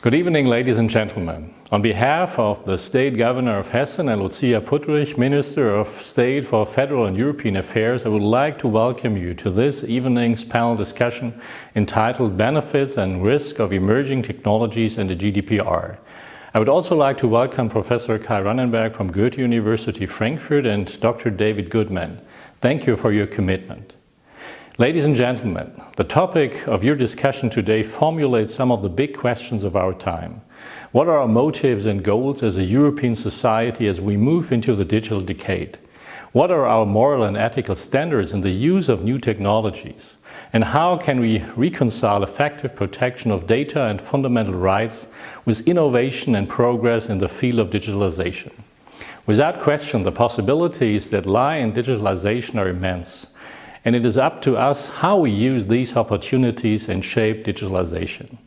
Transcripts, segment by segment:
Good evening, ladies and gentlemen. On behalf of the State Governor of Hessen and Lucia Puttrich, Minister of State for Federal and European Affairs, I would like to welcome you to this evening's panel discussion entitled Benefits and Risk of Emerging Technologies and the GDPR. I would also like to welcome Professor Kai Rannenberg from Goethe University Frankfurt and Dr. David Goodman. Thank you for your commitment. Ladies and gentlemen, the topic of your discussion today formulates some of the big questions of our time. What are our motives and goals as a European society as we move into the digital decade? What are our moral and ethical standards in the use of new technologies? And how can we reconcile effective protection of data and fundamental rights with innovation and progress in the field of digitalization? Without question, the possibilities that lie in digitalization are immense. And it is up to us how we use these opportunities and shape digitalization.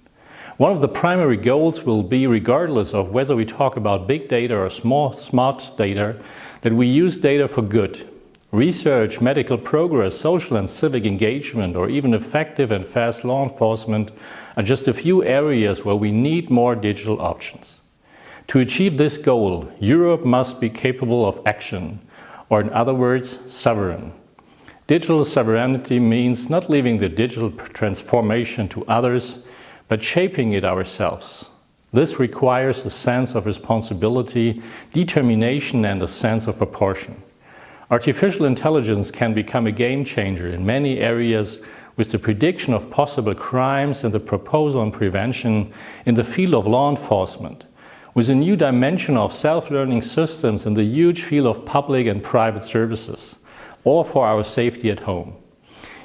One of the primary goals will be, regardless of whether we talk about big data or smart data, that we use data for good. Research, medical progress, social and civic engagement, or even effective and fast law enforcement are just a few areas where we need more digital options. To achieve this goal, Europe must be capable of action, or in other words, sovereign. Digital sovereignty means not leaving the digital transformation to others, but shaping it ourselves. This requires a sense of responsibility, determination, and a sense of proportion. Artificial intelligence can become a game changer in many areas with the prediction of possible crimes and the proposal on prevention in the field of law enforcement, with a new dimension of self-learning systems in the huge field of public and private services, or for our safety at home.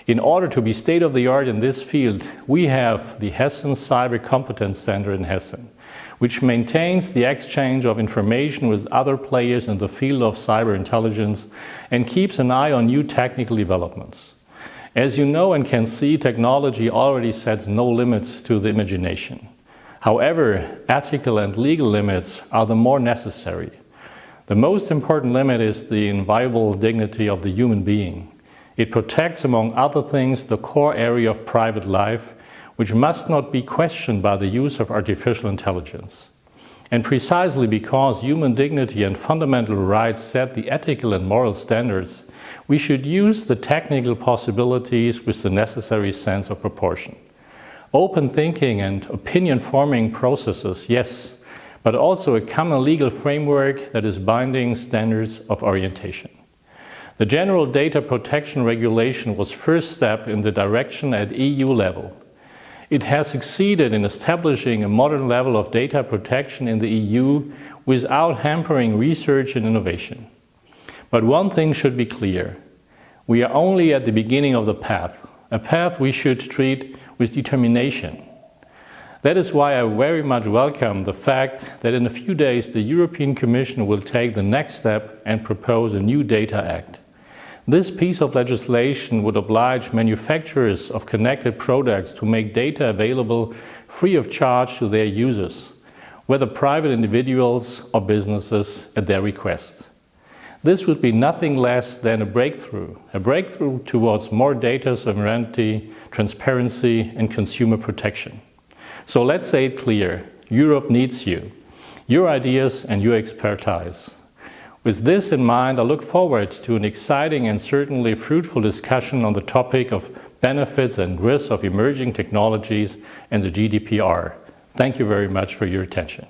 In order to be state-of-the-art in this field, we have the Hessen Cyber Competence Center in Hessen, which maintains the exchange of information with other players in the field of cyber intelligence and keeps an eye on new technical developments. As you know and can see, technology already sets no limits to the imagination. However, ethical and legal limits are the more necessary. The most important limit is the inviolable dignity of the human being. It protects, among other things, the core area of private life, which must not be questioned by the use of artificial intelligence. And precisely because human dignity and fundamental rights set the ethical and moral standards, we should use the technical possibilities with the necessary sense of proportion. Open thinking and opinion-forming processes, yes, but also a common legal framework that is binding standards of orientation. The General Data Protection Regulation was first step in the direction at EU level. It has succeeded in establishing a modern level of data protection in the EU without hampering research and innovation. But one thing should be clear. We are only at the beginning of the path, a path we should treat with determination. That is why I very much welcome the fact that in a few days the European Commission will take the next step and propose a new Data Act. This piece of legislation would oblige manufacturers of connected products to make data available free of charge to their users, whether private individuals or businesses at their request. This would be nothing less than a breakthrough towards more data sovereignty, transparency, and consumer protection. So let's say it clear, Europe needs you, your ideas and your expertise. With this in mind, I look forward to an exciting and certainly fruitful discussion on the topic of benefits and risks of emerging technologies and the GDPR. Thank you very much for your attention.